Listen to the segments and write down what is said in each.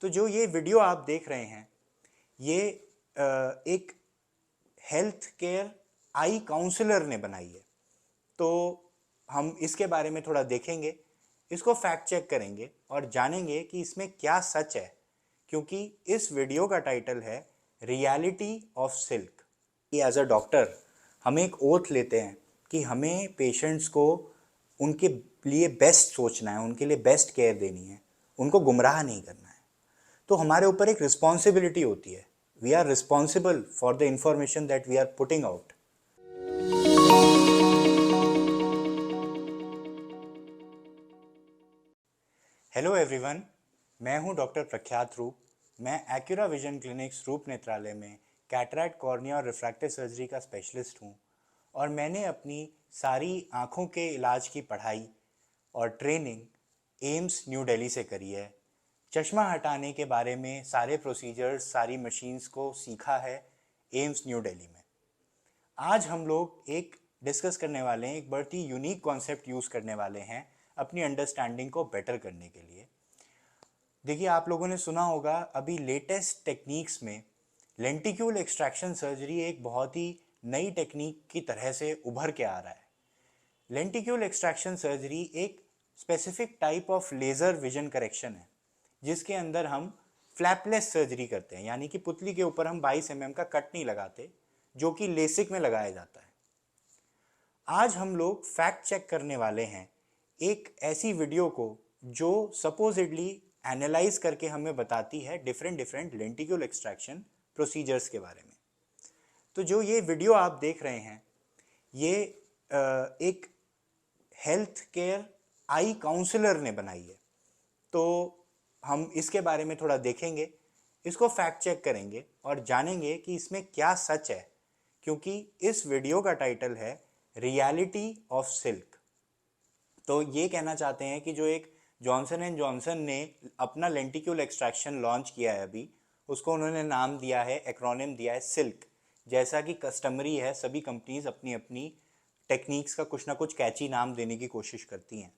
तो जो ये वीडियो आप देख रहे हैं ये एक हेल्थ केयर आई काउंसलर ने बनाई है। तो हम इसके बारे में थोड़ा देखेंगे, इसको फैक्ट चेक करेंगे और जानेंगे कि इसमें क्या सच है, क्योंकि इस वीडियो का टाइटल है reality of silk. As a doctor हम एक ओथ लेते हैं कि हमें पेशेंट्स को उनके लिए बेस्ट सोचना है, उनके लिए बेस्ट केयर देनी है, उनको गुमराह नहीं करना है। तो हमारे ऊपर एक रिस्पॉन्सिबिलिटी होती है। We are responsible for the information that we are putting out. Hello everyone, मैं हूं डॉक्टर प्रख्यात रूप। मैं एक्यूरा विजन क्लिनिक्स रूप नेत्रालय में कैटरैक्ट, कॉर्निया और रिफ्रैक्टिव सर्जरी का स्पेशलिस्ट हूं और मैंने अपनी सारी आँखों के इलाज की पढ़ाई और ट्रेनिंग एम्स न्यू दिल्ली से करी है। चश्मा हटाने के बारे में सारे प्रोसीजर्स, सारी मशीन्स को सीखा है एम्स न्यू दिल्ली में। आज हम लोग एक डिस्कस करने वाले हैं, एक बहुत ही यूनिक कॉन्सेप्ट यूज़ करने वाले हैं अपनी अंडरस्टैंडिंग को बेटर करने के लिए। देखिए, आप लोगों ने सुना होगा अभी लेटेस्ट टेक्निक्स में लेंटिक्यूल एक्सट्रैक्शन सर्जरी एक बहुत ही नई टेक्निक की तरह से उभर के आ रहा है। लेंटिक्यूल एक्सट्रैक्शन सर्जरी एक specific type of laser vision correction है, जिसके अंदर हम फ्लैपलेस सर्जरी करते हैं, यानी कि पुतली के ऊपर हम 22 mm का कट नहीं लगाते, जो कि लेसिक में लगाया जाता है। आज हम लोग फैक्ट चेक करने वाले हैं एक ऐसी वीडियो को जो सपोजिडली एनालाइज करके हमें बताती है डिफरेंट लेंटिक्यूल एक्सट्रैक्शन प्रोसीजर्स के बारे में। तो जो ये वीडियो आप देख रहे हैं ये एक हेल्थ केयर आई काउंसलर ने बनाई है। तो हम इसके बारे में थोड़ा देखेंगे, इसको फैक्ट चेक करेंगे और जानेंगे कि इसमें क्या सच है, क्योंकि इस वीडियो का टाइटल है रियलिटी ऑफ सिल्क। तो ये कहना चाहते हैं कि जो एक जॉनसन एंड जॉनसन ने अपना लेंटिक्यूल एक्सट्रैक्शन लॉन्च किया है अभी, उसको उन्होंने नाम दिया है, एक्रोनिम दिया है सिल्क। जैसा कि कस्टमरी है, सभी कंपनीज अपनी अपनी टेक्निक्स का कुछ ना कुछ कैची नाम देने की कोशिश करती हैं।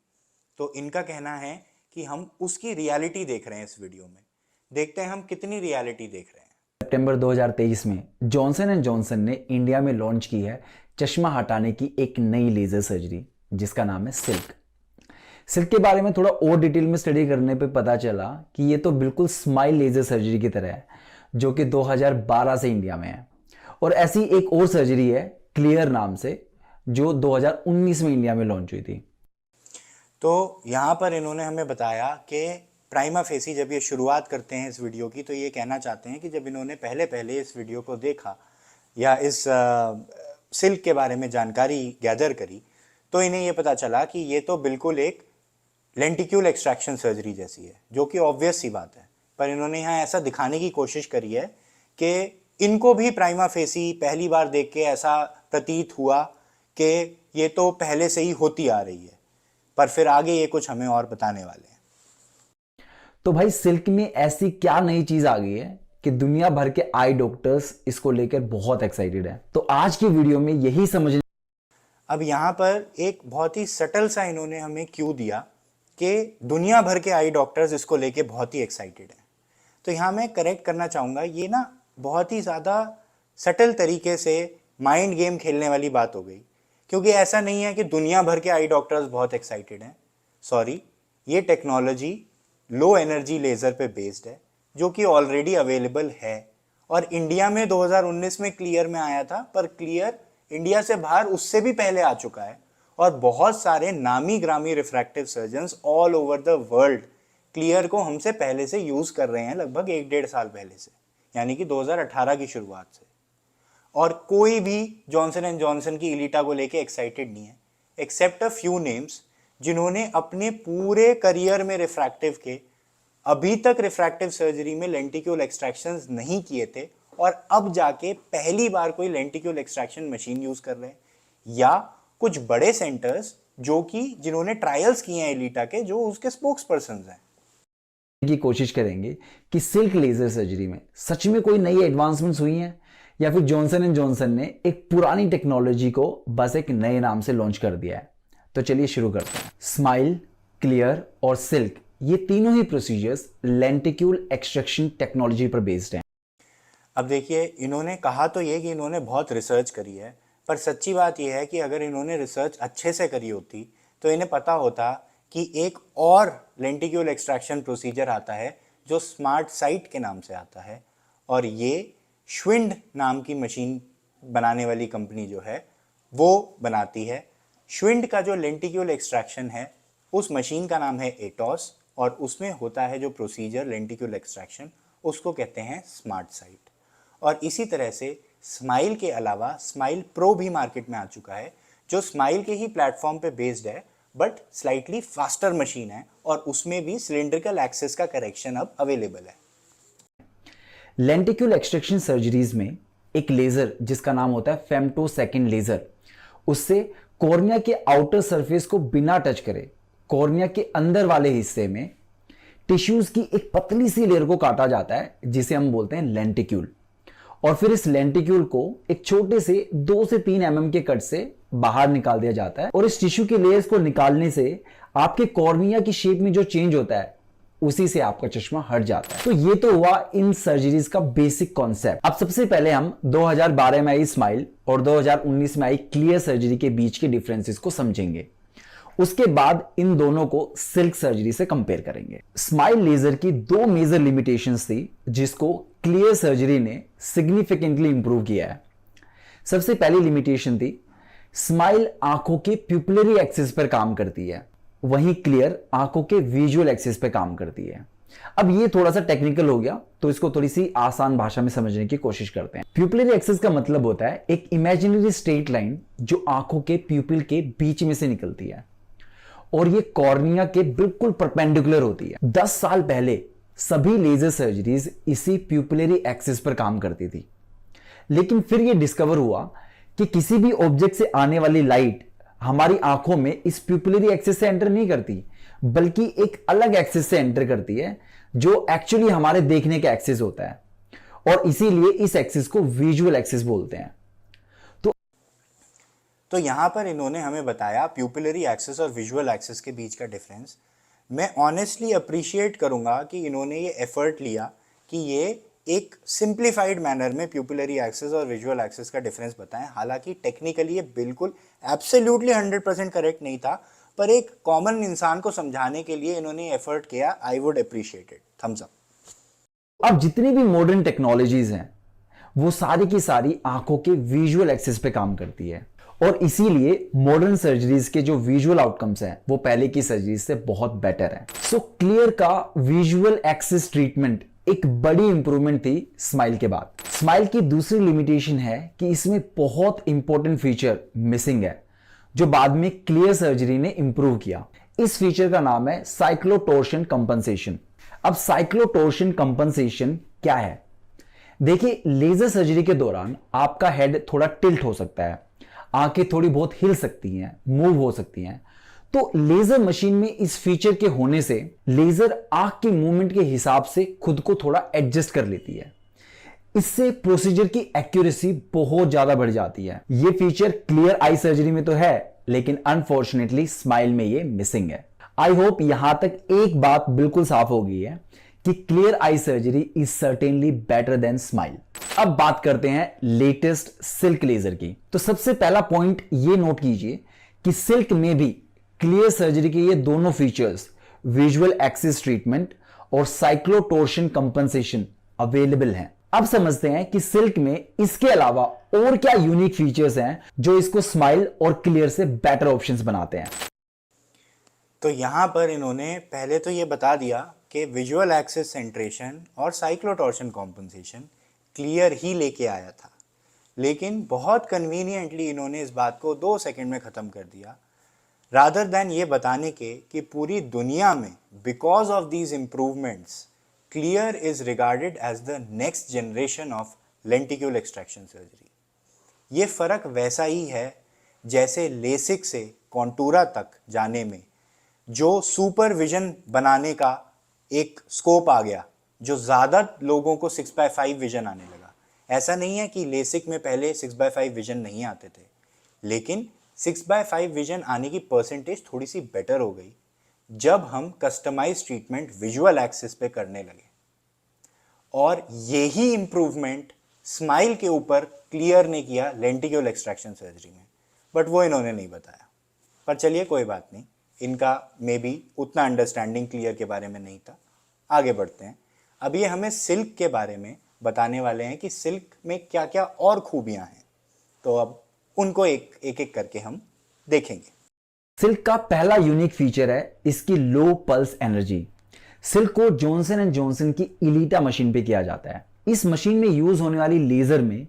तो इनका कहना है कि हम उसकी रियलिटी देख रहे हैं इस वीडियो में। देखते हैं हम कितनी रियलिटी देख रहे हैं। सितंबर 2023 में जॉनसन एंड जॉनसन ने इंडिया में लॉन्च की है चश्मा हटाने की एक नई लेजर सर्जरी, जिसका नाम है सिल्क। सिल्क के बारे में थोड़ा और डिटेल में स्टडी करने पे पता चला कि ये तो बिल्कुल स्माइल लेजर सर्जरी की तरह है, जो कि 2012 से इंडिया में है। और ऐसी एक और सर्जरी है क्लियर नाम से, जो 2019 में इंडिया में लॉन्च हुई थी। तो यहाँ पर इन्होंने हमें बताया कि प्राइमा फेसी जब ये शुरुआत करते हैं इस वीडियो की, तो ये कहना चाहते हैं कि जब इन्होंने पहले इस वीडियो को देखा या इस सिल्क के बारे में जानकारी गैदर करी, तो इन्हें ये पता चला कि ये तो बिल्कुल एक लेंटिक्यूल एक्सट्रैक्शन सर्जरी जैसी है, जो कि ऑब्वियस सी बात है। पर इन्होंने यहाँ ऐसा दिखाने की कोशिश करी है कि इनको भी प्राइमा फेसी पहली बार देख के ऐसा प्रतीत हुआ कि ये तो पहले से ही होती आ रही है, पर फिर आगे ये कुछ हमें और बताने वाले हैं। तो भाई, सिल्क में ऐसी क्या नई चीज आ गई है कि दुनिया भर के आई डॉक्टर्स इसको लेकर बहुत एक्साइटेड है। तो आज की वीडियो में यही समझने। अब यहाँ पर एक बहुत ही सटल सा इन्होंने हमें क्यू दिया कि दुनिया भर के आई डॉक्टर्स इसको लेके बहुत ही एक्साइटेड हैं। तो यहाँ मैं करेक्ट करना चाहूँगा, ये ना बहुत ही ज़्यादा सटल तरीके से माइंड गेम खेलने वाली बात हो गई, क्योंकि ऐसा नहीं है कि दुनिया भर के आई डॉक्टर्स बहुत एक्साइटेड हैं। सॉरी, ये टेक्नोलॉजी लो एनर्जी लेज़र पे बेस्ड है, जो कि ऑलरेडी अवेलेबल है और इंडिया में 2019 में क्लियर में आया था, पर क्लियर इंडिया से बाहर उससे भी पहले आ चुका है और बहुत सारे नामी ग्रामी refractive surgeons all over the world clear को हमसे पहले से यूज़ कर रहे हैं, लगभग 1-1.5 साल पहले से, यानी कि 2018 की शुरुआत से। और कोई भी जॉनसन एंड जॉनसन की इलीटा को लेके एक्साइटेड नहीं है, एक्सेप्ट अ फ्यू नेम्स जिन्होंने अपने पूरे करियर में रिफ्रैक्टिव के अभी तक रिफ्रैक्टिव सर्जरी में लेंटिक्यूल एक्सट्रैक्शंस नहीं किए थे और अब जाके पहली बार कोई लेंटिक्यूल एक्सट्रैक्शन मशीन यूज कर रहे हैं, या कुछ बड़े सेंटर्स जो कि जिन्होंने ट्रायल्स किए हैं एलिटा के, जो उसके स्पोक्स पर्सन हैं। की कोशिश करेंगे कि सिल्क लेजर सर्जरी में सच में कोई नई एडवांसमेंट्स हुई हैं, या फिर जॉनसन एंड जॉनसन ने एक पुरानी टेक्नोलॉजी को बस एक नए नाम से लॉन्च कर दिया है। तो चलिए शुरू करते हैं। स्माइल, क्लियर और सिल्क ये तीनों ही प्रोसीजर्स लेंटिक्यूल एक्सट्रैक्शन टेक्नोलॉजी पर बेस्ड हैं। अब देखिए, इन्होंने कहा तो ये कि इन्होंने बहुत रिसर्च करी है, पर सच्ची बात यह है कि अगर इन्होंने रिसर्च अच्छे से करी होती तो इन्हें पता होता कि एक और लेंटिक्यूल एक्सट्रैक्शन प्रोसीजर आता है जो स्मार्ट साइट के नाम से आता है, और ये श्विंड नाम की मशीन बनाने वाली कंपनी जो है वो बनाती है। श्विंड का जो लेंटिक्यूल एक्सट्रैक्शन है उस मशीन का नाम है एटॉस, और उसमें होता है जो प्रोसीजर लेंटिक्यूल एक्सट्रैक्शन, उसको कहते हैं स्मार्ट साइट। और इसी तरह से स्माइल के अलावा स्माइल प्रो भी मार्केट में आ चुका है, जो स्माइल के ही प्लेटफॉर्म पे बेस्ड है बट स्लाइटली फास्टर मशीन है, और उसमें भी सिलिंड्रिकल एक्सिस का करेक्शन अब अवेलेबल है। लेंटिक्यूल एक्सट्रैक्शन सर्जरीज में एक लेजर जिसका नाम होता है फेम्टोसेकंड लेजर, उससे कॉर्निया के आउटर सरफेस को बिना टच करे कॉर्निया के अंदर वाले हिस्से में टिश्यूज की एक पतली सी लेयर को काटा जाता है जिसे हम बोलते हैं लेंटिक्यूल, और फिर इस लेंटिक्यूल को एक छोटे से 2 से 3 mm के कट से बाहर निकाल दिया जाता है। और इस टिश्यू के लेयर्स को निकालने से आपके कॉर्निया की शेप में जो चेंज होता है उसी से आपका चश्मा हट जाता है। तो ये तो हुआ इन सर्जरीज का बेसिक कॉन्सेप्ट। अब सबसे पहले हम 2012 में आई स्माइल और 2019 में आई क्लियर सर्जरी के बीच के डिफरेंसेस को समझेंगे। उसके बाद इन दोनों को सिल्क सर्जरी से कंपेयर करेंगे। स्माइल लेजर की 2 मेजर लिमिटेशंस थी जिसको क्लियर सर्जरी ने सिग्निफिकेंटली इंप्रूव किया है। सबसे पहली लिमिटेशन थी, स्माइल आंखों के प्यूपिलरी एक्सिस पर काम करती है, वहीं क्लियर आंखों के विजुअल एक्सिस पे काम करती है। अब ये थोड़ा सा टेक्निकल हो गया, तो इसको थोड़ी सी आसान भाषा में समझने की कोशिश करते हैं। प्यूपिलरी एक्सिस का मतलब होता है एक इमेजिनरी स्ट्रेट लाइन जो आंखों के प्यूपिल के बीच में से निकलती है, और ये कॉर्निया के बिल्कुल परपेंडिकुलर होती है। 10 साल पहले सभी लेजर सर्जरीज इसी प्यूपिलरी एक्सिस पर काम करती थी, लेकिन फिर यह डिस्कवर हुआ कि किसी भी ऑब्जेक्ट से आने वाली लाइट हमारी आंखों में इस प्यूपिलरी एक्सिस से एंटर नहीं करती, बल्कि एक अलग एक्सिस से एंटर करती है जो एक्चुअली हमारे देखने का एक्सिस होता है, और इसीलिए इस एक्सिस को विजुअल एक्सिस बोलते हैं। तो यहाँ पर इन्होंने हमें बताया प्यूपिलरी एक्सिस और विजुअल एक्सिस के बीच का डिफरेंस। मैं ऑनेस्टली अप्रिशिएट करूँगा कि इन्होंने ये एफर्ट लिया कि ये एक सिंप्लीफाइड मैनर में प्यूपिलरी एक्सिस और विजुअल एक्सिस का डिफरेंस बताएं। हालांकि टेक्निकली ये बिल्कुल एब्सोल्युटली 100% करेक्ट नहीं था, पर एक कॉमन इंसान को समझाने के लिए इन्होंने एफर्ट किया। I would appreciate it, thumbs up. अब जितनी भी मॉडर्न टेक्नोलॉजीज हैं वो सारी की सारी आंखों के विजुअल एक्सिस पे काम करती है, और इसीलिए मॉडर्न सर्जरीज के जो विजुअल आउटकम्स हैं वो पहले की सर्जरीज से बहुत बेटर है। सो क्लियर का विजुअल एक्सिस ट्रीटमेंट एक बड़ी इंप्रूवमेंट थी स्माइल के बाद। स्माइल की दूसरी लिमिटेशन है कि इसमें बहुत इंपॉर्टेंट फीचर मिसिंग है जो बाद में क्लियर सर्जरी ने इंप्रूव किया। इस फीचर का नाम है साइक्लोटोर्शन कंपनसेशन। अब साइक्लोटोर्शन कंपनसेशन क्या है? देखिए, लेजर सर्जरी के दौरान आपका हेड थोड़ा टिल्ट हो सकता है, आंखें थोड़ी बहुत हिल सकती हैं, मूव हो सकती हैं। तो लेजर मशीन में इस फीचर के होने से लेजर आंख की मूवमेंट के हिसाब से खुद को थोड़ा एडजस्ट कर लेती है। इससे प्रोसीजर की एक्यूरेसी बहुत ज्यादा बढ़ जाती है। ये फीचर क्लियर आई सर्जरी में तो है, लेकिन अनफॉर्चुनेटली स्माइल में ये मिसिंग है। आई होप यहां तक एक बात बिल्कुल साफ हो गई है कि clear eye surgery is certainly better than smile. अब बात करते हैं लेटेस्ट सिल्क लेजर की। तो सबसे पहला पॉइंट ये नोट कीजिए कि सिल्क में भी क्लियर सर्जरी के ये दोनों फीचर्स, विजुअल एक्सिस ट्रीटमेंट और साइक्लोटोर्शन कंपनसेशन, अवेलेबल हैं। अब समझते हैं कि सिल्क में इसके अलावा और क्या यूनिक फीचर्स हैं जो इसको स्माइल और क्लियर से बेटर ऑप्शंस बनाते हैं। तो यहाँ पर इन्होंने पहले तो ये बता दिया कि विजुअल एक्सिस सेंट्रेशन और साइक्लोटोर्शन कॉम्पनसेशन क्लियर ही लेके आया था, लेकिन बहुत कन्वीनियंटली इन्होंने इस बात को 2 सेकंड में ख़त्म कर दिया, रादर दैन ये बताने के कि पूरी दुनिया में because of these improvements clear is regarded as the next generation of lenticule extraction surgery. ये फ़र्क वैसा ही है जैसे लेसिक से कॉन्टूरा तक जाने में जो सुपर विजन बनाने का एक स्कोप आ गया, जो ज़्यादा लोगों को 6/5 विजन आने लगा। ऐसा नहीं है कि लेसिक में पहले 6/5 विजन नहीं आते थे, लेकिन 6/5 विजन आने की परसेंटेज थोड़ी सी बेटर हो गई। जब हम कस्टमाइज ट्रीटमेंट विजुअल एक्सिस पे करने लगे। और यही इंप्रूवमेंट स्माइल के ऊपर क्लियर ने किया लेंटिक्यूल एक्सट्रैक्शन सर्जरी में, बट वो इन्होंने नहीं बताया। पर चलिए कोई बात नहीं, इनका मे बी उतना अंडरस्टैंडिंग क्लियर के बारे में नहीं था। आगे बढ़ते हैं। अब ये हमें सिल्क के बारे में बताने वाले हैं कि सिल्क में क्या क्या और खूबियां हैं, तो अब उनको एक एक करके हम देखेंगे। सिल्क का पहला यूनिक फीचर है इसकी लो पल्स एनर्जी। सिल्क को जॉनसन एंड जॉनसन की इलीटा मशीन पे किया जाता है। इस मशीन में यूज होने वाली लेजर में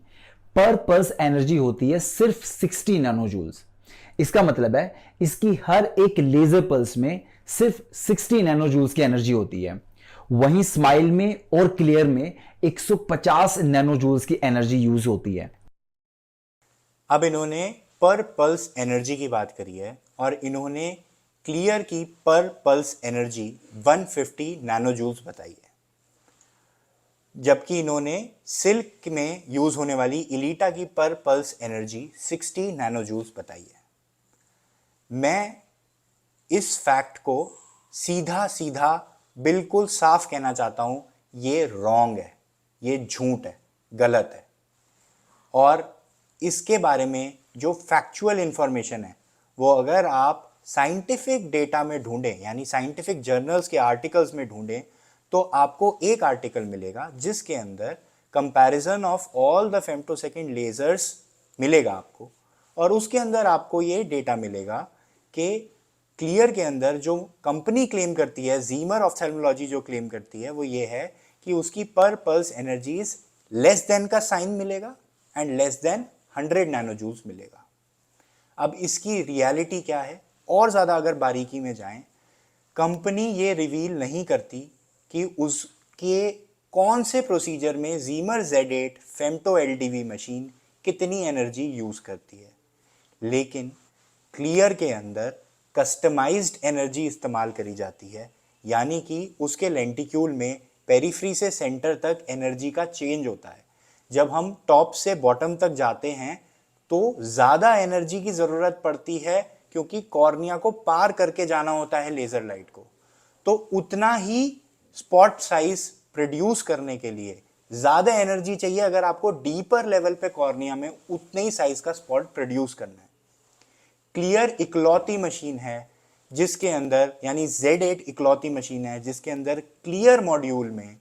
पर पल्स एनर्जी होती है सिर्फ 60 नैनोजूल्स। इसका मतलब है इसकी हर एक लेजर पल्स में सिर्फ 60 नैनोजूल्स की एनर्जी होती है। वहीं स्माइल में और क्लियर में 150 नैनोजूल्स की एनर्जी यूज होती है। अब इन्होंने पर पल्स एनर्जी की बात करी है और इन्होंने क्लियर की पर पल्स एनर्जी 150 नैनोजूल्स बताई है, जबकि इन्होंने सिल्क में यूज होने वाली इलीटा की पर पल्स एनर्जी 60 नैनोजूल्स बताई है। मैं इस फैक्ट को सीधा सीधा बिल्कुल साफ कहना चाहता हूं, ये रॉन्ग है, ये झूठ है, गलत है। और इसके बारे में जो फैक्चुअल इंफॉर्मेशन है वो अगर आप साइंटिफिक डेटा में ढूंढें, यानी साइंटिफिक जर्नल्स के आर्टिकल्स में ढूंढें, तो आपको एक आर्टिकल मिलेगा जिसके अंदर comparison of all the femtosecond lasers मिलेगा आपको, और उसके अंदर आपको ये डेटा मिलेगा कि क्लियर के अंदर जो कंपनी क्लेम करती है, जीमर ऑफ्थेल्मोलॉजी जो क्लेम करती है, वो ये है कि उसकी पर पल्स एनर्जीज लेस देन का साइन मिलेगा एंड लेस देन 100 नैनोजूल्स मिलेगा। अब इसकी रियलिटी क्या है, और ज़्यादा अगर बारीकी में जाएं, कंपनी ये रिवील नहीं करती कि उसके कौन से प्रोसीजर में Zimmer Z8 femto LDV machine कितनी एनर्जी यूज़ करती है, लेकिन क्लियर के अंदर कस्टमाइज्ड एनर्जी इस्तेमाल करी जाती है, यानी कि उसके लेंटिक्यूल में पेरिफ्री से सेंटर तक एनर्जी का चेंज होता है। जब हम टॉप से बॉटम तक जाते हैं तो ज़्यादा एनर्जी की ज़रूरत पड़ती है, क्योंकि कॉर्निया को पार करके जाना होता है लेज़र लाइट को, तो उतना ही स्पॉट साइज प्रोड्यूस करने के लिए ज़्यादा एनर्जी चाहिए अगर आपको डीपर लेवल पे कॉर्निया में उतने ही साइज का स्पॉट प्रोड्यूस करना है। क्लियर इकलौती मशीन है जिसके अंदर, यानी Z8 इकलौती मशीन है जिसके अंदर क्लियर मॉड्यूल में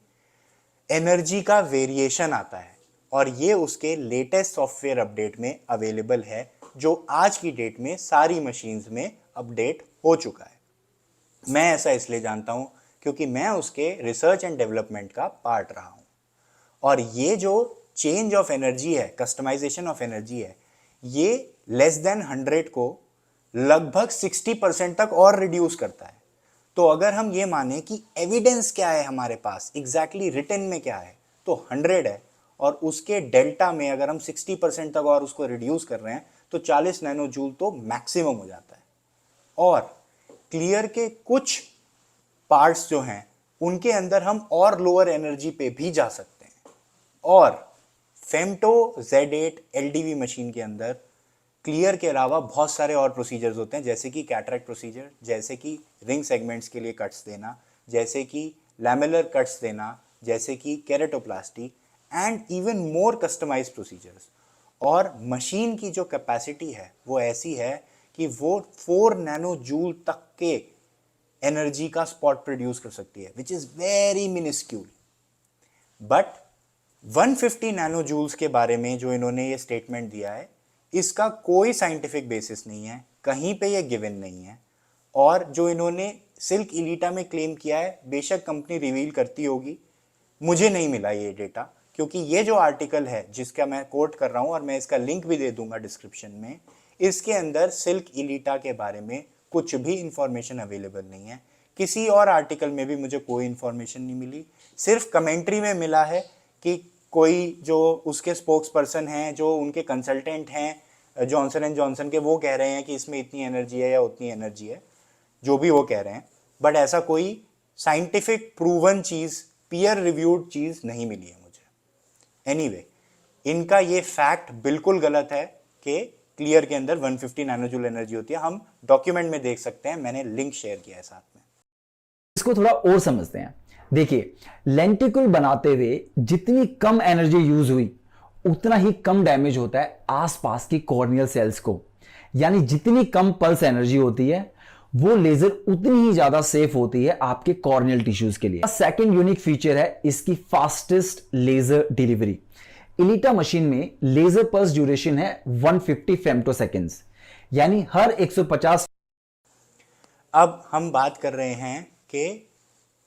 एनर्जी का वेरिएशन आता है, और ये उसके लेटेस्ट सॉफ्टवेयर अपडेट में अवेलेबल है, जो आज की डेट में सारी मशीन्स में अपडेट हो चुका है। मैं ऐसा इसलिए जानता हूं क्योंकि मैं उसके रिसर्च एंड डेवलपमेंट का पार्ट रहा हूं। और ये जो चेंज ऑफ एनर्जी है, कस्टमाइजेशन ऑफ एनर्जी है, ये लेस देन 100 को लगभग 60% तक और रिड्यूस करता है। तो अगर हम ये माने कि एविडेंस क्या है हमारे पास, एग्जैक्टली रिटन में क्या है, तो 100 है, और उसके डेल्टा में अगर हम 60% तक और उसको रिड्यूस कर रहे हैं तो 40 नैनोजूल तो मैक्सिमम हो जाता है। और क्लियर के कुछ पार्ट्स जो हैं उनके अंदर हम और लोअर एनर्जी पे भी जा सकते हैं। और फेम्टो Z8 LDV मशीन के अंदर क्लियर के अलावा बहुत सारे और प्रोसीजर्स होते हैं, जैसे कि कैटरेक्ट प्रोसीजर, जैसे कि रिंग सेगमेंट्स के लिए कट्स देना, जैसे कि लैमेलर कट्स देना, जैसे कि keratoplasty, and even more customised procedures. और मशीन की जो कैपेसिटी है वो ऐसी है कि वो 4 नैनोजूल तक के एनर्जी का स्पॉट प्रोड्यूस कर सकती है, which is very minuscule. But 150 नैनोजूल्स के बारे में जो इन्होंने ये स्टेटमेंट दिया है, इसका कोई साइंटिफिक बेसिस नहीं है, कहीं पे ये गिवन नहीं है। और जो इन्होंने सिल्क इलीटा में क्लेम किया है, बेशक कंपनी रिवील करती होगी, मुझे नहीं मिला ये डेटा, क्योंकि ये जो आर्टिकल है जिसका मैं कोट कर रहा हूँ, और मैं इसका लिंक भी दे दूंगा डिस्क्रिप्शन में, इसके अंदर सिल्क इलीटा के बारे में कुछ भी इंफॉर्मेशन अवेलेबल नहीं है। किसी और आर्टिकल में भी मुझे कोई इंफॉर्मेशन नहीं मिली, सिर्फ कमेंट्री में मिला है कि कोई जो उसके स्पोक्स पर्सन हैं, जो उनके कंसल्टेंट हैं जॉनसन एंड जॉनसन के, वो कह रहे हैं कि इसमें इतनी एनर्जी है या उतनी एनर्जी है, जो भी वो कह रहे हैं। बट ऐसा कोई साइंटिफिक प्रूवन चीज़, पीयर रिव्यूड चीज़ नहीं मिली है मुझे। एनीवे, इनका ये फैक्ट बिल्कुल गलत है कि क्लियर के अंदर 150 नैनोजूल एनर्जी होती है। हम डॉक्यूमेंट में देख सकते हैं, मैंने लिंक शेयर किया है साथ में। इसको थोड़ा और समझते हैं। देखिए, लेंटिक्यूल बनाते हुए जितनी कम एनर्जी यूज हुई उतना ही कम डैमेज होता है आसपास की कॉर्नियल सेल्स को। यानी जितनी कम पल्स एनर्जी होती है वो लेजर उतनी ही ज्यादा सेफ होती है आपके कॉर्नियल टिश्यूज के लिए। सेकंड यूनिक फीचर है इसकी फास्टेस्ट लेजर डिलीवरी। इलिटा मशीन में लेजर पल्स ड्यूरेशन है 150 फेम्टोसेकेंड्स, यानी हर 150। अब हम बात कर रहे हैं कि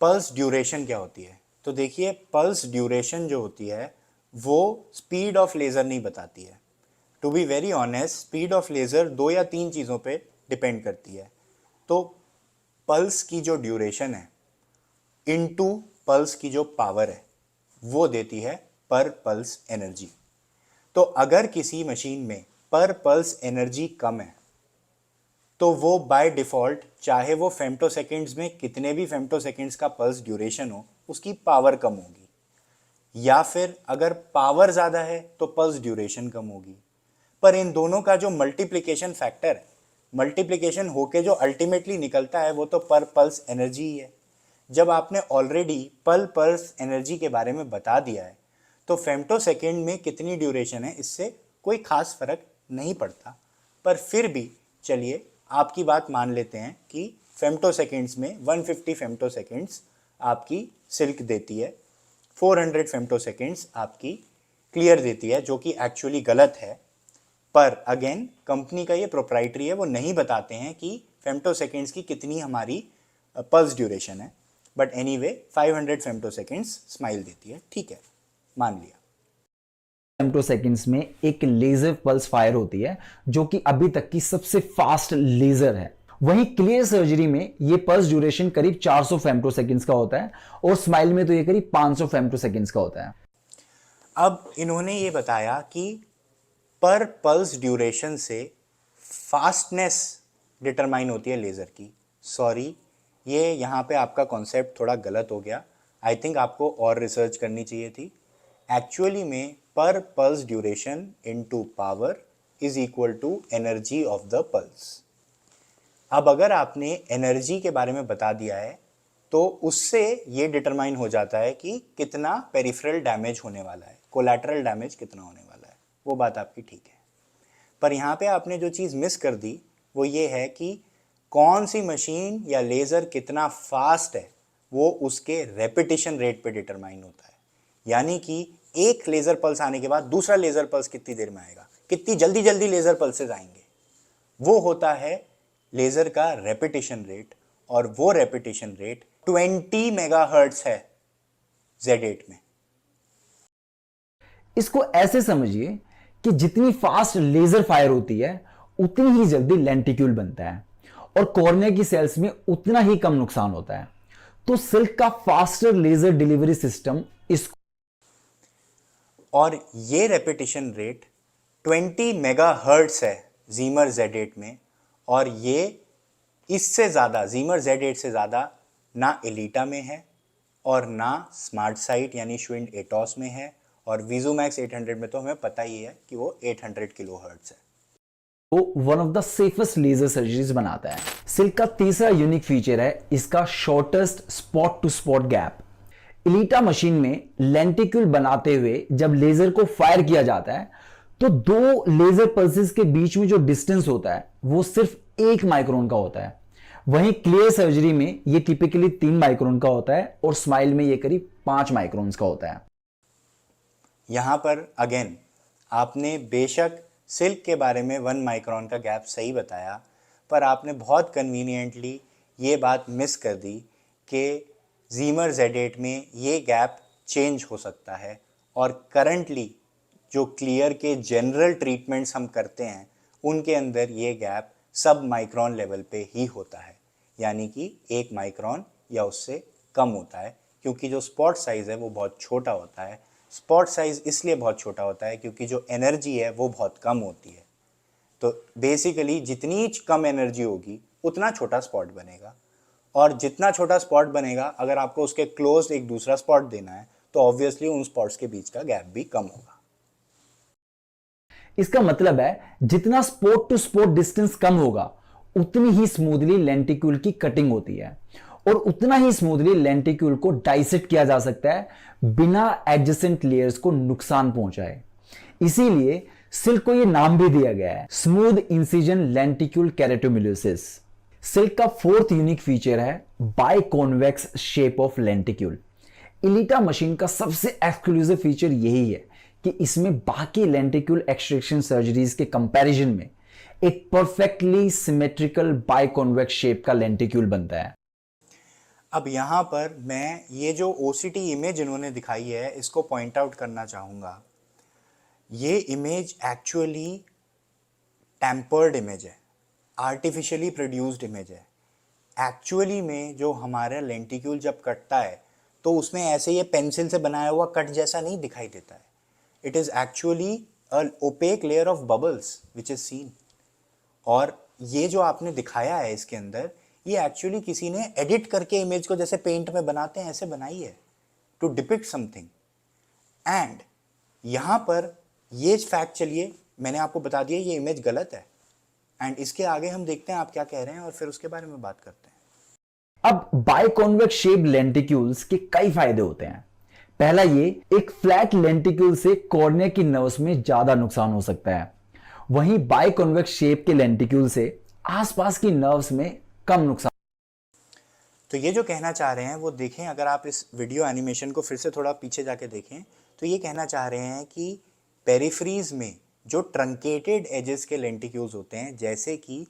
पल्स ड्यूरेशन क्या होती है। तो देखिए, पल्स ड्यूरेशन जो होती है वो स्पीड ऑफ लेज़र नहीं बताती है। To be very honest, speed of laser 2 या 3 चीज़ों पे डिपेंड करती है। तो पल्स की जो ड्यूरेशन है इनटू पल्स की जो पावर है वो देती है पर पल्स एनर्जी। तो अगर किसी मशीन में पर पल्स एनर्जी कम है तो वो बाय डिफ़ॉल्ट, चाहे वो फेम्टोसेकेंड्स में कितने भी फेम्टोसेकेंड्स का पल्स ड्यूरेशन हो, उसकी पावर कम होगी। या फिर अगर पावर ज़्यादा है तो पल्स ड्यूरेशन कम होगी। पर इन दोनों का जो मल्टीप्लिकेशन फैक्टर है, मल्टीप्लिकेशन होके जो अल्टीमेटली निकलता है वो तो पर पल्स एनर्जी ही है। जब आपने ऑलरेडी पर पल्स एनर्जी के बारे में बता दिया है तो फेम्टोसेकेंड में कितनी ड्यूरेशन है इससे कोई खास फर्क नहीं पड़ता। पर फिर भी चलिए आपकी बात मान लेते हैं कि फेम्टोसेकेंड्स में 150 फेम्टोसेकेंड्स आपकी सिल्क देती है, 400 फेम्टोसेकेंड्स आपकी क्लियर देती है, जो कि एक्चुअली गलत है। पर अगेन कंपनी का ये प्रोप्राइटरी है, वो नहीं बताते हैं कि फेम्टोसेकेंड्स की कितनी हमारी पल्स ड्यूरेशन है। बट एनीवे 500 फेम्टोसेकेंड्स स्माइल देती है, ठीक है, मान लिया। फेम्टोसेकेंड्स में एक लेजर पल्स फायर होती है जो कि अभी तक की सबसे फास्ट लेजर है। वहीं क्लियर सर्जरी में ये पल्स ड्यूरेशन करीब 400 फेम्टोसेकेंड्स का होता है और स्माइल में तो ये करीब 500 फेम्टोसेकेंड्स का होता है। अब इन्होंने ये बताया कि पर पल्स ड्यूरेशन से फास्टनेस डिटरमाइन होती है लेज़र की। सॉरी, ये यहाँ पे आपका कॉन्सेप्ट थोड़ा गलत हो गया। आई थिंक आपको और रिसर्च करनी चाहिए थी। एक्चुअली में पर pulse duration into power is equal to energy of the pulse. अब अगर आपने एनर्जी के बारे में बता दिया है तो उससे ये डिटरमाइन हो जाता है कि कितना पेरिफेरल डैमेज होने वाला है, कोलैटरल डैमेज कितना होने वाला है। वो बात आपकी ठीक है। पर यहाँ पे आपने जो चीज़ मिस कर दी वो ये है कि कौन सी मशीन या लेज़र कितना फास्ट है वो उसके रेपिटेशन रेट पे डिटरमाइन होता है। यानी कि एक लेज़र पल्स आने के बाद दूसरा लेज़र पल्स कितनी देर में आएगा, कितनी जल्दी जल्दी लेज़र पल्सेस आएंगे, वो होता है लेज़र का रेपिटेशन रेट। और वो रेपिटेशन रेट 20 मेगाहर्ट्ज है Z8 में। इसको ऐसे समझिए कि जितनी फास्ट लेजर फायर होती है उतनी ही जल्दी लेंटिक्यूल बनता है और कॉर्निया की सेल्स में उतना ही कम नुकसान होता है। तो सिल्क का फास्टर लेजर डिलीवरी सिस्टम इसको, और ये रेपिटेशन रेट 20 मेगाहर्ट्ज है जीमर Z8 में। और ये इससे ज़्यादा, जीमर Z8 से ज़्यादा ना एलिटा में है और ना स्मार्ट साइट यानी श्विंड एटॉस में है। और विजुमैक्स 800 में तो हमें पता ही है कि वो 800 किलोहर्ट्ज है। वो one of the safest laser surgeries बनाता है। सिल्क का तीसरा यूनिक फीचर है इसका shortest spot to spot gap. Elita machine में लेंटिक्यूल बनाते हुए जब लेजर को फायर किया जाता है तो दो लेजर पल्सेस के बीच में जो डिस्टेंस होता है वो सिर्फ 1 माइक्रोन का होता है। वहीं क्लियर सर्जरी में ये टिपिकली 3 माइक्रोन का होता है और स्माइल में ये करीब 5 माइक्रोन का होता है। यहाँ पर अगेन आपने बेशक सिल्क के बारे में 1 माइक्रोन का गैप सही बताया, पर आपने बहुत कन्वीनियंटली ये बात मिस कर दी कि जीमर Z8 में ये गैप चेंज हो सकता है। और करंटली जो क्लियर के जनरल ट्रीटमेंट्स हम करते हैं उनके अंदर ये गैप सब माइक्रोन लेवल पे ही होता है, यानी कि 1 माइक्रोन या उससे कम होता है, क्योंकि जो स्पॉट साइज़ है वो बहुत छोटा होता है। स्पॉट साइज़ इसलिए बहुत छोटा होता है क्योंकि जो एनर्जी है वो बहुत कम होती है। तो बेसिकली जितनी कम एनर्जी होगी उतना छोटा स्पॉट बनेगा, और जितना छोटा स्पॉट बनेगा अगर आपको उसके क्लोज एक दूसरा स्पॉट देना है तो ऑब्वियसली उन स्पॉट्स के बीच का गैप भी कम होगा। इसका मतलब है जितना स्पॉट टू स्पॉट डिस्टेंस कम होगा उतनी ही स्मूथली लेंटिक्यूल की कटिंग होती है और उतना ही स्मूथली लेंटिक्यूल को डाइसेक्ट किया जा सकता है बिना एडजेसेंट लेयर्स को नुकसान पहुंचाए। इसीलिए सिल्क को यह नाम भी दिया गया है smooth incision lenticule keratomileusis. SILK का फोर्थ यूनिक फीचर है biconvex shape of lenticule. Elita machine का सबसे एक्सक्लूसिव फीचर यही है कि इसमें बाकी लेंटिक्यूल एक्सट्रैक्शन सर्जरीज के कंपैरिजन में एक perfectly symmetrical biconvex shape का लेंटिक्यूल बनता है। अब यहाँ पर मैं ये जो OCT इमेज इन्होंने दिखाई है इसको पॉइंट आउट करना चाहूँगा। ये इमेज एक्चुअली टेम्पर्ड इमेज है, आर्टिफिशियली प्रोड्यूस्ड इमेज है। एक्चुअली में जो हमारा लेंटिक्यूल जब कटता है तो उसमें ऐसे ये पेंसिल से बनाया हुआ कट जैसा नहीं दिखाई देता है। It is actually a opaque layer of bubbles which is seen. और ये जो आपने दिखाया है इसके अंदर, ये एक्चुअली किसी ने एडिट करके इमेज को जैसे पेंट में बनाते हैं ऐसे बनाई है टू डिपिक्ट समथिंग। एंड यहाँ पर ये फैक्ट, चलिए मैंने आपको बता दिया ये इमेज गलत है। एंड इसके आगे हम देखते हैं आप क्या कह रहे हैं और फिर उसके बारे में बात करते हैं। अब बायकॉन्वेक्स शेप लेंटिक्यूल्स के कई फायदे होते हैं। पहला, ये एक फ्लैट लेंटिक्यूल से कॉर्निया की नर्व्स में ज्यादा नुकसान हो सकता है, वहीं बायकॉन्वेक्स शेप के लेंटिक्यूल से आसपास की नर्व्स में कम नुकसान। तो ये जो कहना चाह रहे हैं वो देखें, अगर आप इस वीडियो एनिमेशन को फिर से थोड़ा पीछे जाके देखें तो ये कहना चाह रहे हैं कि पेरिफ्रीज में जो ट्रंकेटेड एजेस के लेंटिक्यूल्स होते हैं, जैसे कि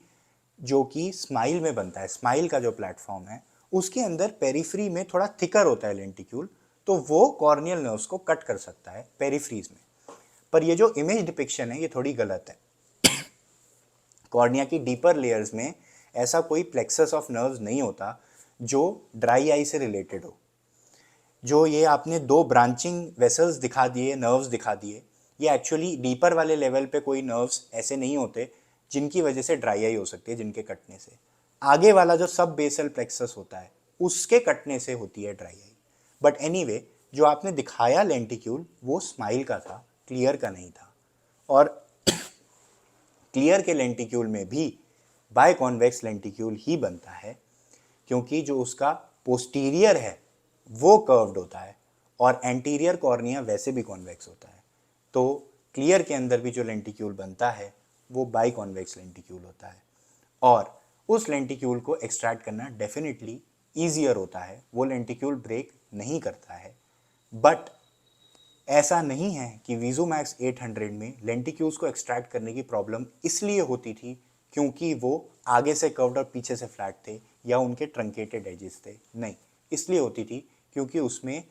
जो कि स्माइल में बनता है, स्माइल का जो प्लेटफॉर्म है उसके अंदर पेरिफ्री में थोड़ा थिकर होता है लेंटिक्यूल, तो वो कॉर्नियल नर्व्स को कट कर सकता है पेरिफ्रीज में। पर ये जो इमेज डिपिक्शन है ये थोड़ी गलत है। कॉर्निया की डीपर लेयर्स में ऐसा कोई प्लेक्सस ऑफ नर्व्स नहीं होता जो ड्राई आई से रिलेटेड हो। जो ये आपने दो ब्रांचिंग वेसल्स दिखा दिए, नर्व्स दिखा दिए, ये एक्चुअली डीपर वाले लेवल पे कोई नर्व्स ऐसे नहीं होते जिनकी वजह से ड्राई आई हो सकती है, जिनके कटने से। आगे वाला जो सब बेसल प्लेक्सस होता है उसके कटने से होती है ड्राई आई। बट एनीवे, जो आपने दिखाया लेंटिक्यूल वो स्माइल का था, क्लियर का नहीं था। और क्लियर के लेंटिक्यूल में भी बायकॉन्वेक्स लेंटिक्यूल ही बनता है, क्योंकि जो उसका पोस्टीरियर है वो कर्व्ड होता है और एंटीरियर कॉर्निया वैसे भी कॉन्वेक्स होता है। तो क्लियर के अंदर भी जो लेंटिक्यूल बनता है वो बायकॉन्वेक्स लेंटिक्यूल होता है, और उस लेंटिक्यूल को एक्सट्रैक्ट करना डेफिनेटली ईजियर होता है। वो लेंटिक्यूल ब्रेक नहीं करता है। बट ऐसा नहीं है कि वीज़ोमैक्स 800 में लेंटिक्यूल्स को एक्सट्रैक्ट करने की प्रॉब्लम इसलिए होती थी क्योंकि वो आगे से कर्व्ड और पीछे से फ्लैट थे या उनके ट्रंकेटेड एजेस थे। नहीं, इसलिए होती थी क्योंकि उसमें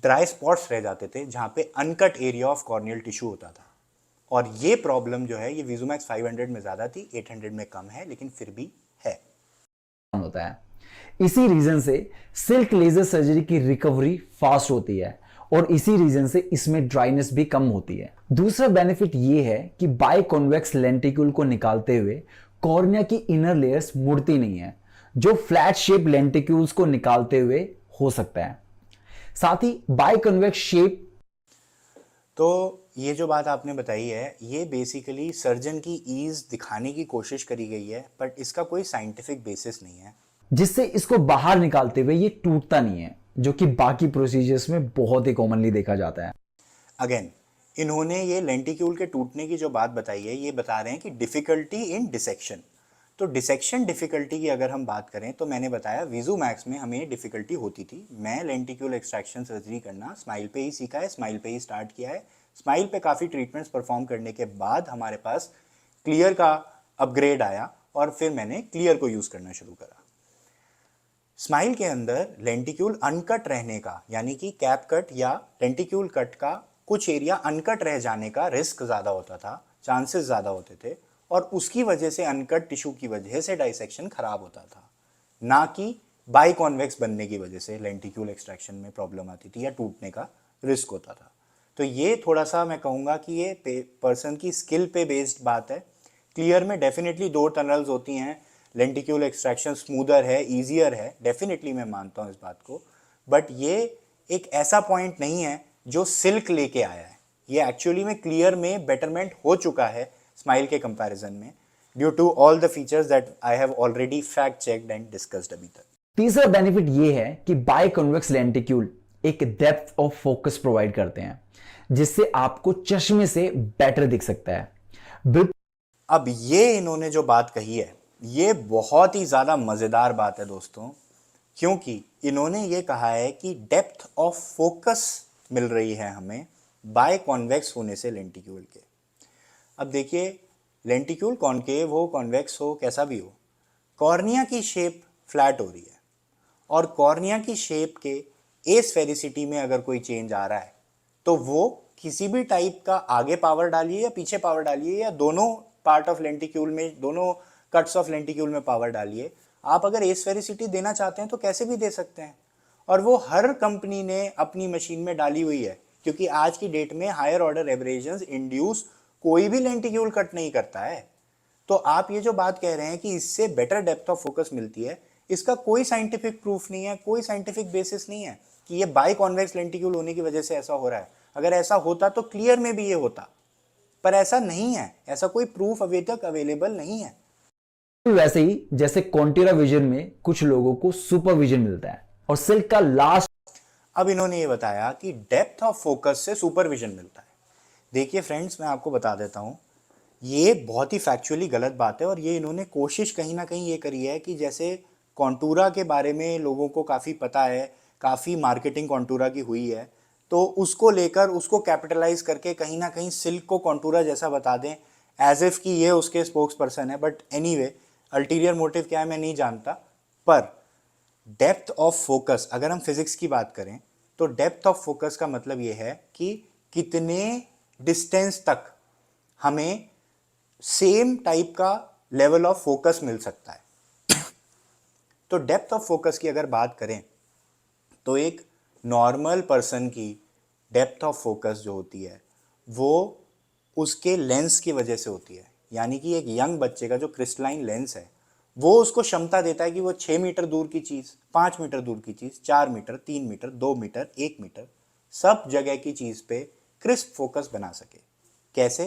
ड्राई स्पॉट्स रह जाते थे जहाँ पे uncut area of corneal tissue होता था। और ये प्रॉब्लम जो है ये वीज़ोमैक्स 500 में ज़्यादा थी, 800 में कम है, लेकिन फिर भी है। होता है। इसी रीजन से सिल्क लेजर सर्जरी की रिकवरी फास्ट होती है और इसी रीजन से इसमें ड्राइनेस भी कम होती है। दूसरा बेनिफिट ये है कि बायकॉन्वेक्स लेंटिक्यूल को निकालते हुए कॉर्निया की इनर लेयर्स मुड़ती नहीं है, जो फ्लैट शेप लेंटिक्यूल्स को निकालते हुए हो सकता है। साथ ही बायकॉन्वेक्स शेप, तो ये जो बात आपने बताई है ये बेसिकली सर्जन की ईज दिखाने की कोशिश करी गई है, बट इसका कोई साइंटिफिक बेसिस नहीं है, जिससे इसको बाहर निकालते हुए ये टूटता नहीं है, जो कि बाकी प्रोसीजर्स में बहुत ही कॉमनली देखा जाता है। अगेन इन्होंने ये लेंटिक्यूल के टूटने की जो बात बताई है ये बता रहे हैं कि डिफ़िकल्टी इन डिसेक्शन। तो डिसेक्शन डिफ़िकल्टी की अगर हम बात करें तो मैंने बताया वीज़ोमैक्स में हमें डिफ़िकल्टी होती थी। मैं लेंटिक्यूल एक्सट्रैक्शन सर्जरी करना स्माइल पे ही सीखा है, स्माइल पे ही स्टार्ट किया है। स्माइल पे काफ़ी ट्रीटमेंट्स परफॉर्म करने के बाद हमारे पास क्लियर का अपग्रेड आया और फिर मैंने क्लियर को यूज़ करना शुरू करा। स्माइल के अंदर लेंटिक्यूल अनकट रहने का, यानी कि कैप कट या लेंटिक्यूल कट का कुछ एरिया अनकट रह जाने का रिस्क ज़्यादा होता था, चांसेस ज़्यादा होते थे, और उसकी वजह से अनकट टिश्यू की वजह से डाइसेक्शन खराब होता था, ना कि बायकॉन्वेक्स बनने की वजह से लेंटिक्यूल एक्सट्रैक्शन में प्रॉब्लम आती थी या टूटने का रिस्क होता था। तो ये थोड़ा सा मैं कहूँगा कि ये पर्सन की स्किल पे बेस्ड बात है। क्लियर में डेफिनेटली 2 टनल्स होती हैं, लेंटिक्यूल एक्सट्रैक्शन स्मूदर है, ईजियर है, डेफिनेटली मैं मानता हूँ इस बात को। बट ये एक ऐसा पॉइंट नहीं है जो सिल्क लेके आया है। ये एक्चुअली में क्लियर में बेटरमेंट हो चुका है स्माइल के कंपैरिजन में, due to all the features that I have already fact checked and discussed अभी तक। तीसरा बेनिफिट ये है कि बाय कॉन्वेक्स लेंटिक्यूल एक डेप्थ ऑफ फोकस प्रोवाइड करते हैं जिससे आपको चश्मे से बेटर दिख सकता है। बिल्कुल। अब ये इन्होंने जो बात कही है ये बहुत ही ज़्यादा मज़ेदार बात है दोस्तों, क्योंकि इन्होंने ये कहा है कि डेप्थ ऑफ फोकस मिल रही है हमें बाय कॉन्वेक्स होने से लेंटिक्यूल के। अब देखिए, लेंटिक्यूल कॉन्केव हो, कॉन्वेक्स हो, कैसा भी हो, कॉर्निया की शेप फ्लैट हो रही है और कॉर्निया की शेप के एस्फेरिसिटी में अगर कोई चेंज आ रहा है तो वो किसी भी टाइप का आगे पावर डालिए या पीछे पावर डालिए या दोनों पार्ट ऑफ लेंटिक्यूल में, दोनों कट्स ऑफ लेंटिक्यूल में पावर डालिए, आप अगर एस्फेरिसिटी देना चाहते हैं तो कैसे भी दे सकते हैं। और वो हर कंपनी ने अपनी मशीन में डाली हुई है, क्योंकि आज की डेट में हायर ऑर्डर एब्रेजन्स इंड्यूस कोई भी लेंटिक्यूल कट नहीं करता है। तो आप ये जो बात कह रहे हैं कि इससे बेटर डेप्थ ऑफ फोकस मिलती है, इसका कोई साइंटिफिक प्रूफ नहीं है, कोई साइंटिफिक बेसिस नहीं है कि ये बाई कॉन्वेक्स लेंटिक्यूल होने की वजह से ऐसा हो रहा है। अगर ऐसा होता तो क्लियर में भी ये होता, पर ऐसा नहीं है, ऐसा कोई प्रूफ अभी तक अवेलेबल नहीं है। वैसे ही जैसे कॉन्टेरा विजन में कुछ लोगों को सुपर विजन मिलता है और सिल्क का लास्ट। अब इन्होंने ये बताया कि डेप्थ ऑफ फोकस से सुपर विजन मिलता है। देखिए फ्रेंड्स, मैं आपको बता देता हूँ, ये बहुत ही फैक्चुअली गलत बात है और ये इन्होंने कोशिश कहीं ना कहीं ये करी है कि जैसे कॉन्टूरा के बारे में लोगों को काफ़ी पता है, काफ़ी मार्केटिंग कॉन्टूरा की हुई है, तो उसको लेकर उसको कैपिटलाइज करके कहीं ना कहीं सिल्क को कॉन्टूरा जैसा बता दें, एज इफ कि ये उसके स्पोक्स पर्सन है। बट एनीवे, अल्टीरियर मोटिव क्या है मैं नहीं जानता। पर डेप्थ ऑफ फोकस, अगर हम फिजिक्स की बात करें तो डेप्थ ऑफ फोकस का मतलब ये है कि कितने डिस्टेंस तक हमें सेम टाइप का लेवल ऑफ फोकस मिल सकता है। तो डेप्थ ऑफ फोकस की अगर बात करें तो एक नॉर्मल पर्सन की डेप्थ ऑफ फोकस जो होती है वो उसके लेंस की वजह से होती है। यानी कि एक यंग बच्चे का जो क्रिस्टलाइन लेंस है वो उसको क्षमता देता है कि वो 6 मीटर दूर की चीज़, 5 मीटर दूर की चीज़, 4 मीटर, 3 मीटर, 2 मीटर, 1 मीटर, सब जगह की चीज़ पे क्रिस्प फोकस बना सके। कैसे?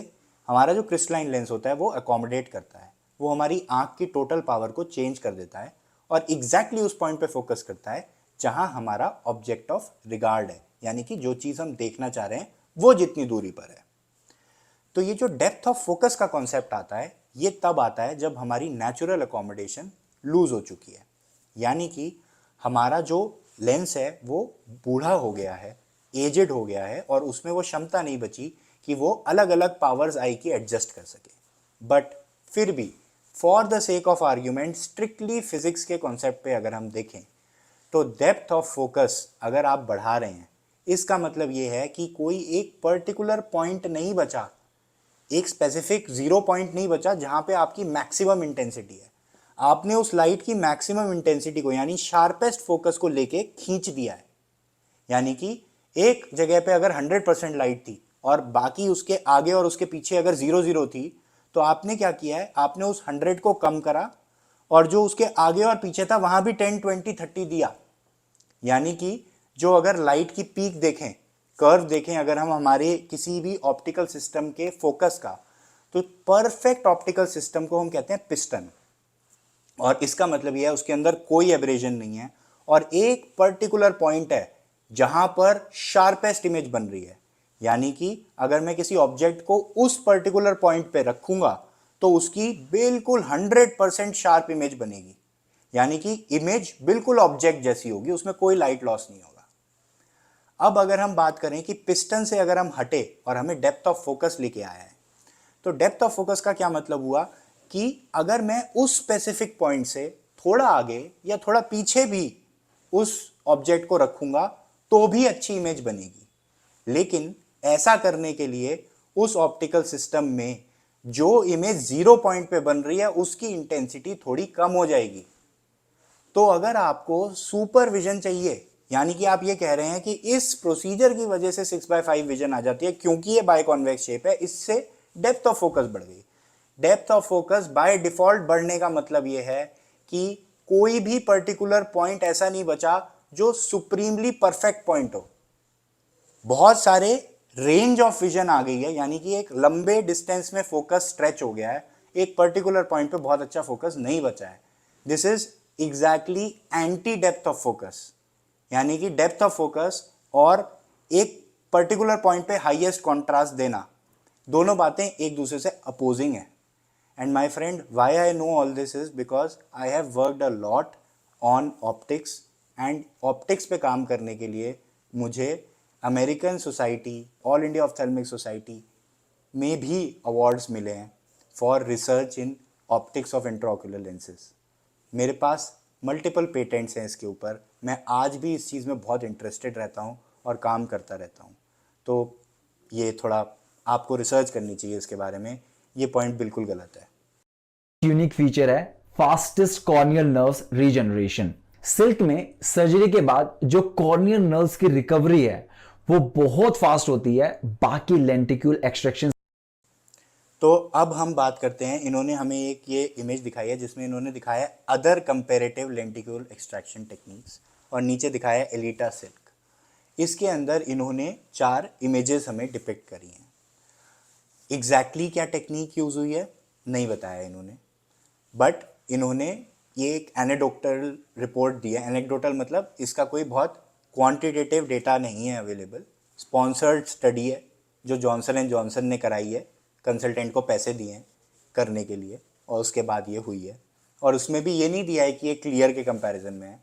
हमारा जो क्रिस्टलाइन लेंस होता है वो अकोमोडेट करता है, वो हमारी आंख की टोटल पावर को चेंज कर देता है और एग्जैक्टली उस पॉइंट पे फोकस करता है जहां हमारा ऑब्जेक्ट ऑफ रिगार्ड है, यानी कि जो चीज़ हम देखना चाह रहे हैं वो जितनी दूरी पर है। तो ये जो डेप्थ ऑफ फोकस का कॉन्सेप्ट आता है ये तब आता है जब हमारी नेचुरल अकोमोडेशन लूज हो चुकी है, यानी कि हमारा जो लेंस है वो बूढ़ा हो गया है, एजेड हो गया है और उसमें वो क्षमता नहीं बची कि वो अलग अलग पावर्स आई की एडजस्ट कर सके। बट फिर भी for the sake of argument, strictly physics के कॉन्सेप्ट पे अगर हम देखें तो डेप्थ ऑफ फोकस अगर आप बढ़ा रहे हैं इसका मतलब ये है कि कोई एक पर्टिकुलर पॉइंट नहीं बचा, एक स्पेसिफिक जीरो पॉइंट नहीं बचा जहां पे आपकी मैक्सिमम इंटेंसिटी है। आपने उस लाइट की मैक्सिमम इंटेंसिटी को यानी शार्पेस्ट फोकस को लेके खींच दिया है। यानी कि एक जगह पे अगर 100% लाइट थी और बाकी उसके आगे और उसके पीछे अगर 0 थी तो आपने क्या किया है, आपने उस 100 को कम करा और जो उसके आगे और पीछे था वहां भी 10, 20, 30 दिया। यानी कि जो अगर लाइट की पीक देखें, कर्व देखें अगर हम हमारे किसी भी ऑप्टिकल सिस्टम के फोकस का, तो परफेक्ट ऑप्टिकल सिस्टम को हम कहते हैं पिस्टन। और इसका मतलब यह है उसके अंदर कोई एब्रेजन नहीं है और एक पर्टिकुलर पॉइंट है जहां पर शार्पेस्ट इमेज बन रही है। यानी कि अगर मैं किसी ऑब्जेक्ट को उस पर्टिकुलर पॉइंट पे रखूंगा तो उसकी बिल्कुल 100% शार्प इमेज बनेगी, यानी कि इमेज बिल्कुल ऑब्जेक्ट जैसी होगी, उसमें कोई लाइट लॉस नहीं होगा। अब अगर हम बात करें कि पिस्टन से अगर हम हटे और हमें डेप्थ ऑफ फोकस लेके आया है, तो डेप्थ ऑफ फोकस का क्या मतलब हुआ कि अगर मैं उस स्पेसिफिक पॉइंट से थोड़ा आगे या थोड़ा पीछे भी उस ऑब्जेक्ट को रखूंगा तो भी अच्छी इमेज बनेगी। लेकिन ऐसा करने के लिए उस ऑप्टिकल सिस्टम में जो इमेज 0 पॉइंट पे बन रही है उसकी इंटेंसिटी थोड़ी कम हो जाएगी। तो अगर आपको सुपर विजन चाहिए, यानी कि आप ये कह रहे हैं कि इस प्रोसीजर की वजह से 6/5 विजन आ जाती है क्योंकि ये बाय कॉन्वेक्स शेप है, इससे डेप्थ ऑफ फोकस बढ़ गई। Depth of focus by default बढ़ने का मतलब ये है कि कोई भी पर्टिकुलर पॉइंट ऐसा नहीं बचा जो सुप्रीमली परफेक्ट पॉइंट हो। बहुत सारे रेंज ऑफ विजन आ गई है, यानी कि एक लंबे डिस्टेंस में फोकस स्ट्रेच हो गया है, एक पर्टिकुलर पॉइंट पे बहुत अच्छा फोकस नहीं बचा है। This is exactly anti depth of focus, यानी कि डेप्थ ऑफ फोकस और एक पर्टिकुलर पॉइंट पे हाईएस्ट कॉन्ट्रास्ट देना, दोनों बातें एक दूसरे से अपोजिंग है. And my friend, why I know all this is because I have worked a lot on optics, and optics पे काम करने के लिए मुझे American society, all India ophthalmic society में भी अवार्ड्स मिले हैं for research in optics of intraocular lenses. मेरे पास मल्टीपल पेटेंट्स हैं इसके ऊपर. मैं आज भी इस चीज़ में बहुत इंटरेस्टेड रहता हूँ और काम करता रहता हूँ. तो ये थोड़ा आपको रिसर्च करनी चाहिए इसके बारे में, ये पॉइंट बिल्कुल गलत है. यूनिक फीचर है fastest corneal nerves regeneration. Silk में सर्जरी के बाद जो कॉर्नियल नर्व्स की रिकवरी है वो बहुत फास्ट होती है बाकी लेंटिक्यूल एक्सट्रैक्शन. तो अब हम बात करते हैं, इन्होंने हमें एक ये इमेज दिखाई है जिसमें इन्होंने दिखाया other comparative lenticule extraction techniques और नीचे दिखाया एलिटा सिल्क. इसके अंदर इन्होंने 4 इमेजेस हमें डिपिक्ट करी हैं. एग्जैक्टली क्या टेक्निक यूज़ हुई है नहीं बताया इन्होंने, बट इन्होंने ये एक एनेक्डोटल रिपोर्ट दी है. एनेक्डोटल मतलब इसका कोई बहुत क्वांटिटेटिव डेटा नहीं है अवेलेबल. स्पॉन्सर्ड स्टडी है जो जॉनसन एंड जॉनसन ने कराई है, कंसल्टेंट को पैसे दिए हैं करने के लिए, और उसके बाद ये हुई है. और उसमें भी ये नहीं दिया है कि ये क्लियर के कंपैरिजन में है,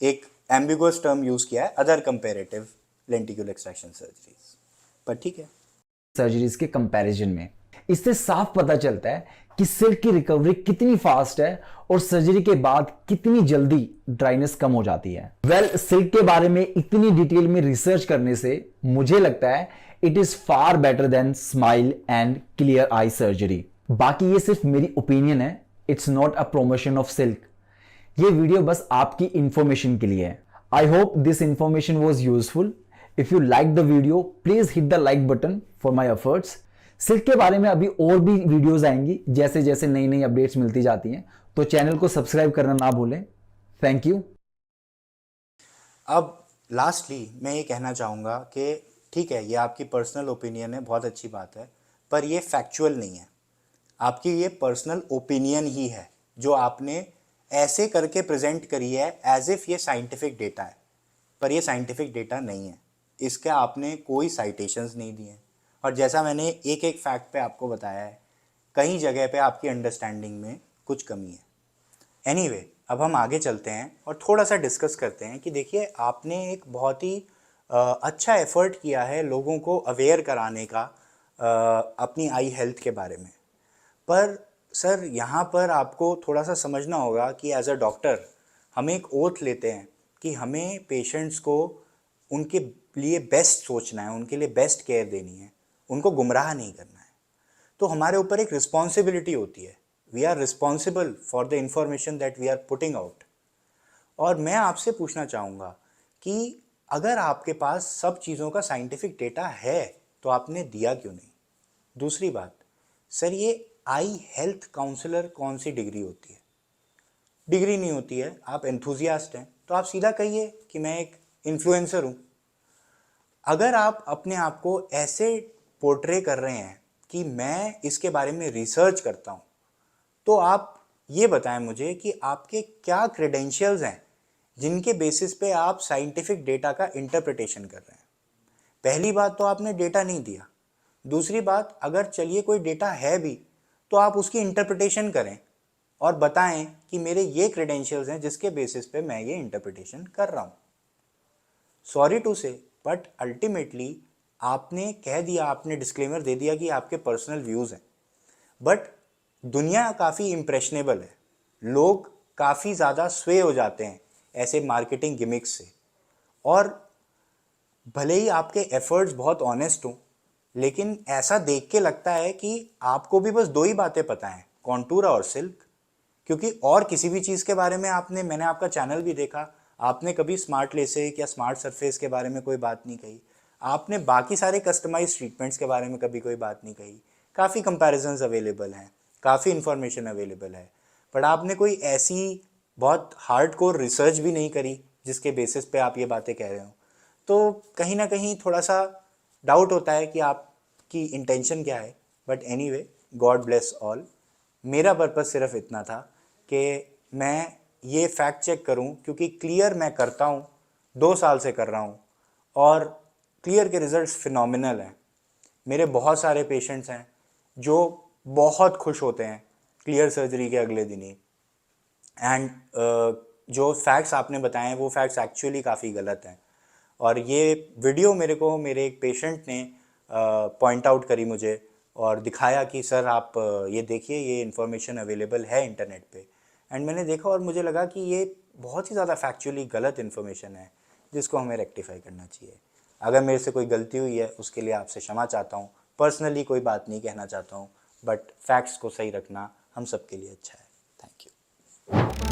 एक एम्बिगुअस टर्म यूज़ किया है, other comparative lenticule extraction surgeries. पर ठीक है, सर्जरीज के कंपैरिजन में इससे साफ पता चलता है कि सिल्क की रिकवरी कितनी फास्ट है और सर्जरी के बाद कितनी जल्दी ड्राइनेस कम हो जाती है. सिल्क के बारे में इतनी डिटेल में रिसर्च करने से मुझे लगता है it is far better than smile and clear eye surgery. बाकी ये सिर्फ मेरी ओपिनियन है, it's not a promotion of silk. ये वीडियो बस आपकी इंफॉर्मेशन के लिए है. I hope this information was useful. If you like the video please hit the like button for my efforts. Silk के बारे में अभी और भी वीडियोस आएंगी जैसे जैसे नई नई अपडेट्स मिलती जाती हैं, तो चैनल को सब्सक्राइब करना ना भूलें. Thank you. अब लास्टली मैं ये कहना चाहूँगा कि ठीक है, ये आपकी पर्सनल ओपिनियन है, बहुत अच्छी बात है, पर ये फैक्चुअल नहीं है. आपकी ये पर्सनल ओपिनियन ही है जो आपने ऐसे करके प्रेजेंट करी है एज इफ़ ये साइंटिफिक डेटा है, पर ये साइंटिफिक डेटा नहीं है. इसका आपने कोई साइटेशंस नहीं दिए हैं, और जैसा मैंने एक एक फैक्ट पे आपको बताया है, कई जगह पे आपकी अंडरस्टैंडिंग में कुछ कमी है. एनीवे, अब हम आगे चलते हैं और थोड़ा सा डिस्कस करते हैं कि देखिए, आपने एक बहुत ही अच्छा एफर्ट किया है लोगों को अवेयर कराने का अपनी आई हेल्थ के बारे में. पर सर, यहाँ पर आपको थोड़ा सा समझना होगा कि एज अ डॉक्टर हम एक ओथ लेते हैं कि हमें पेशेंट्स को उनके लिए बेस्ट सोचना है, उनके लिए बेस्ट केयर देनी है, उनको गुमराह नहीं करना है. तो हमारे ऊपर एक रिस्पॉन्सिबिलिटी होती है. We are responsible for the information that we are putting out. और मैं आपसे पूछना चाहूँगा कि अगर आपके पास सब चीज़ों का साइंटिफिक डेटा है तो आपने दिया क्यों नहीं. दूसरी बात, सर, ये आई हेल्थ काउंसलर कौन सी डिग्री होती है? डिग्री नहीं होती है. आप एंथुजियास्ट हैं तो आप सीधा कहिए कि मैं एक इन्फ्लुएंसर हूँ. अगर आप अपने आप को ऐसे पोर्ट्रे कर रहे हैं कि मैं इसके बारे में रिसर्च करता हूँ, तो आप ये बताएं मुझे कि आपके क्या क्रेडेंशियल्स हैं जिनके बेसिस पे आप साइंटिफिक डेटा का इंटरप्रिटेशन कर रहे हैं. पहली बात तो आपने डेटा नहीं दिया. दूसरी बात, अगर चलिए कोई डेटा है भी तो आप उसकी इंटरप्रिटेशन करें और बताएं कि मेरे ये क्रेडेंशियल्स हैं जिसके बेसिस पे मैं ये इंटरप्रिटेशन कर रहा हूँ. सॉरी टू से, बट अल्टीमेटली आपने कह दिया, आपने डिस्क्लेमर दे दिया कि आपके पर्सनल व्यूज़ हैं, बट दुनिया काफ़ी इम्प्रेशनेबल है. लोग काफ़ी ज़्यादा स्वे हो जाते हैं ऐसे मार्केटिंग गिमिक्स से. और भले ही आपके एफर्ट्स बहुत ऑनेस्ट हों, लेकिन ऐसा देख के लगता है कि आपको भी बस 2 ही बातें पता हैं, कॉन्टूरा और सिल्क. क्योंकि और किसी भी चीज़ के बारे में मैंने आपका चैनल भी देखा, आपने कभी स्मार्ट लेसिक या स्मार्ट सरफेस के बारे में कोई बात नहीं कही. आपने बाकी सारे कस्टमाइज ट्रीटमेंट्स के बारे में कभी कोई बात नहीं कही. काफ़ी कंपैरिजंस अवेलेबल हैं, काफ़ी इन्फॉर्मेशन अवेलेबल है, बट आपने कोई ऐसी बहुत हार्डकोर रिसर्च भी नहीं करी जिसके बेसिस पे आप ये बातें कह रहे हो. तो कहीं ना कहीं थोड़ा सा डाउट होता है कि आपकी इंटेंशन क्या है. But anyway, God bless all. मेरा पर्पस सिर्फ इतना था कि मैं ये फैक्ट चेक करूं, क्योंकि क्लियर मैं करता हूं, 2 साल से कर रहा हूं और क्लियर के रिजल्ट्स फिनोमिनल हैं। मेरे बहुत सारे पेशेंट्स हैं जो बहुत खुश होते हैं क्लियर सर्जरी के अगले दिन ही। एंड जो फैक्ट्स आपने बताए हैं वो फैक्ट्स एक्चुअली काफ़ी गलत हैं। और ये वीडियो मेरे एक पेशेंट ने पॉइंट आउट करी मुझे और दिखाया कि सर आप ये देखिए, ये इन्फॉर्मेशन अवेलेबल है इंटरनेट पे। एंड मैंने देखा और मुझे लगा कि ये बहुत ही ज़्यादा फैक्चुअली गलत इन्फॉर्मेशन है जिसको हमें रेक्टिफाई करना चाहिए। अगर मेरे से कोई गलती हुई है उसके लिए आपसे क्षमा चाहता हूँ, पर्सनली कोई बात नहीं कहना चाहता हूँ, बट फैक्ट्स को सही रखना हम सबके लिए अच्छा है। Thank you.